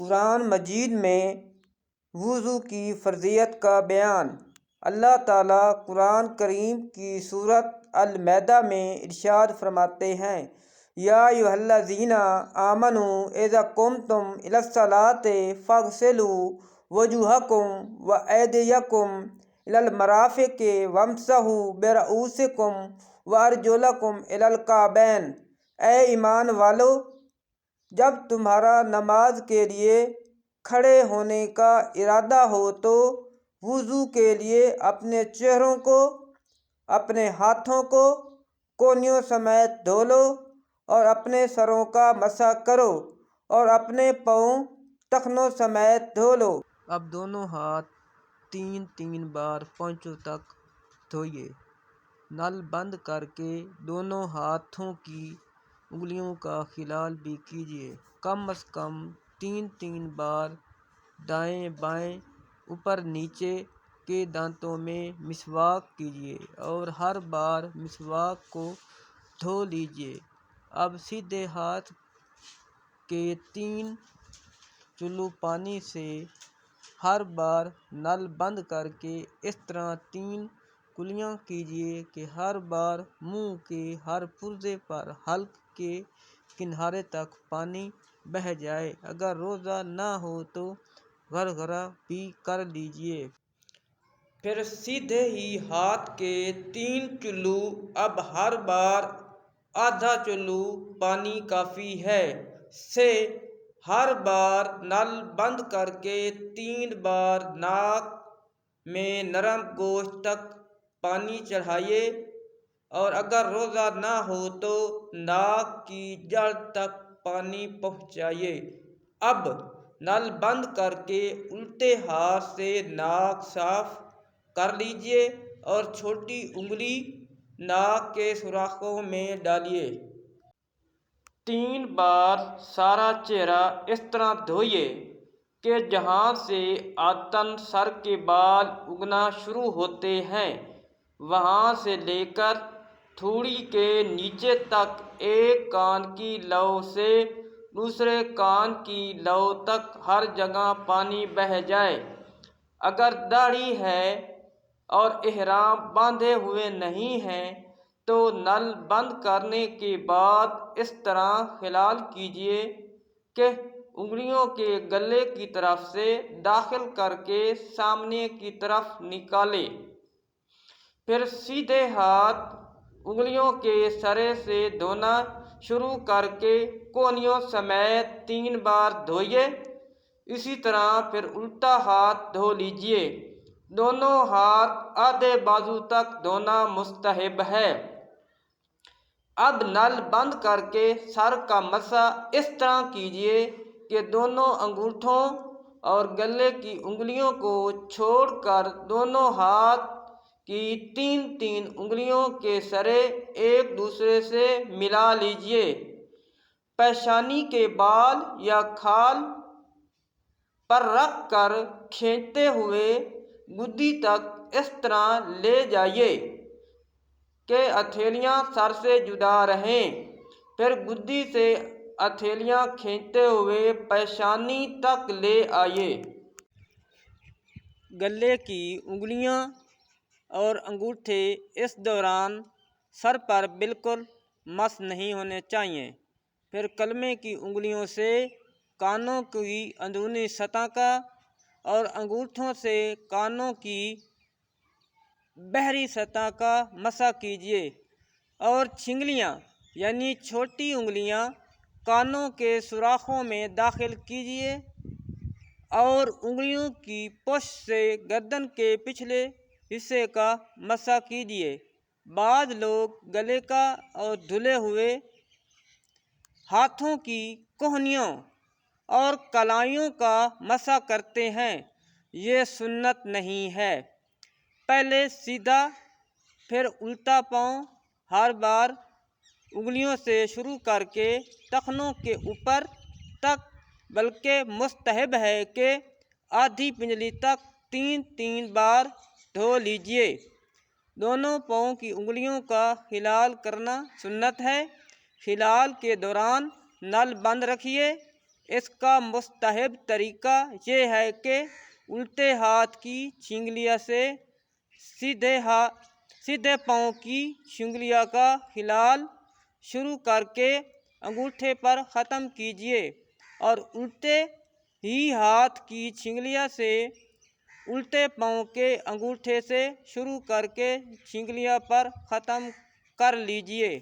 قرآن مجید میں وضو کی فرضیت کا بیان۔ اللہ تعالیٰ قرآن کریم کی سورۃ المائدہ میں ارشاد فرماتے ہیں، یا ایھا الذین آمنوا اذا قمتم الی الصلاۃ فاغسلوا وجوہکم وایدیکم الی المرافق وامسحوا برؤوسکم وارجلکم الی الکعبین۔ اے ایمان والو، جب تمہارا نماز کے لیے کھڑے ہونے کا ارادہ ہو تو وضو کے لیے اپنے چہروں کو، اپنے ہاتھوں کو کونیوں سمیت دھو لو اور اپنے سروں کا مسح کرو اور اپنے پاؤں ٹخنوں سمیت دھو لو۔ اب دونوں ہاتھ تین تین بار پونچھوں تک دھوئیے۔ نل بند کر کے دونوں ہاتھوں کی انگلیوں کا خلال بھی کیجیے۔ کم از کم تین تین بار دائیں بائیں اوپر نیچے کے دانتوں میں مسواک کیجیے اور ہر بار مسواک کو دھو لیجیے۔ اب سیدھے ہاتھ کے 3 چلو پانی سے ہر بار نل بند کر کے اس طرح 3 کلیاں کیجیے کہ ہر بار منہ کے ہر پرزے پر حلق کے کنارے تک پانی بہہ جائے۔ اگر روزہ نہ ہو تو غرغرہ بھی کر لیجیے۔ پھر سیدھے ہی ہاتھ کے 3 چلو، اب ہر بار آدھا چلو پانی کافی ہے، سے ہر بار نل بند کر کے 3 بار ناک میں نرم گوشت تک پانی چڑھائیے، اور اگر روزہ نہ ہو تو ناک کی جڑ تک پانی پہنچائیے۔ اب نل بند کر کے الٹے ہاتھ سے ناک صاف کر لیجیے اور چھوٹی انگلی ناک کے سوراخوں میں ڈالیے۔ 3 بار سارا چہرہ اس طرح دھوئیے کہ جہاں سے عادتاً سر کے بال اگنا شروع ہوتے ہیں وہاں سے لے کر تھوڑی کے نیچے تک ایک کان کی لو سے دوسرے کان کی لو تک ہر جگہ پانی بہہ جائے۔ اگر داڑھی ہے اور احرام باندھے ہوئے نہیں ہیں تو نل بند کرنے کے بعد اس طرح خلال کیجیے کہ انگلیوں کے گلے کی طرف سے داخل کر کے سامنے کی طرف نکالیں۔ پھر سیدھے ہاتھ انگلیوں کے سرے سے دھونا شروع کر کے کونیوں سمیت 3 بار دھوئیے۔ اسی طرح پھر الٹا ہاتھ دھو لیجیے۔ دونوں ہاتھ آدھے بازو تک دھونا مستحب ہے۔ اب نل بند کر کے سر کا مسح اس طرح کیجیے کہ دونوں انگوٹھوں اور گلے کی انگلیوں کو چھوڑ کر دونوں ہاتھ کی 3 3 انگلیوں کے سرے ایک دوسرے سے ملا لیجیے۔ پیشانی کے بال یا کھال پر رکھ کر کھینچتے ہوئے گدی تک اس طرح لے جائیے کہ ہتھیلیاں سر سے جدا رہیں۔ پھر گدی سے ہتھیلیاں کھینچتے ہوئے پیشانی تک لے آئیے۔ گلے کی انگلیاں اور انگوٹھے اس دوران سر پر بالکل مس نہیں ہونے چاہئیں۔ پھر کلمے کی انگلیوں سے کانوں کی اندرونی سطح کا اور انگوٹھوں سے کانوں کی باہری سطح کا مسح کیجیے، اور چھنگلیاں یعنی چھوٹی انگلیاں کانوں کے سوراخوں میں داخل کیجیے اور انگلیوں کی پشت سے گردن کے پچھلے حصے کا مسح کیجیے۔ بعض لوگ گلے کا اور دھلے ہوئے ہاتھوں کی کوہنیوں اور کلائیوں کا مسح کرتے ہیں، یہ سنت نہیں ہے۔ پہلے سیدھا پھر الٹا پاؤں ہر بار انگلیوں سے شروع کر کے ٹخنوں کے اوپر تک، بلکہ مستحب ہے کہ آدھی پنجلی تک 3 3 بار دھو لیجیے۔ دونوں پاؤں کی انگلیوں کا خلال کرنا سنت ہے۔ خلال کے دوران نل بند رکھیے۔ اس کا مستحب طریقہ یہ ہے کہ الٹے ہاتھ کی چنگلیاں سے سیدھے پاؤں کی چنگلیاں کا ہلال شروع کر کے انگوٹھے پر ختم کیجیے اور الٹے ہی ہاتھ کی چنگلیاں سے الٹے پاؤں کے انگوٹھے سے شروع کر کے چنگلیاں پر ختم کر لیجیے۔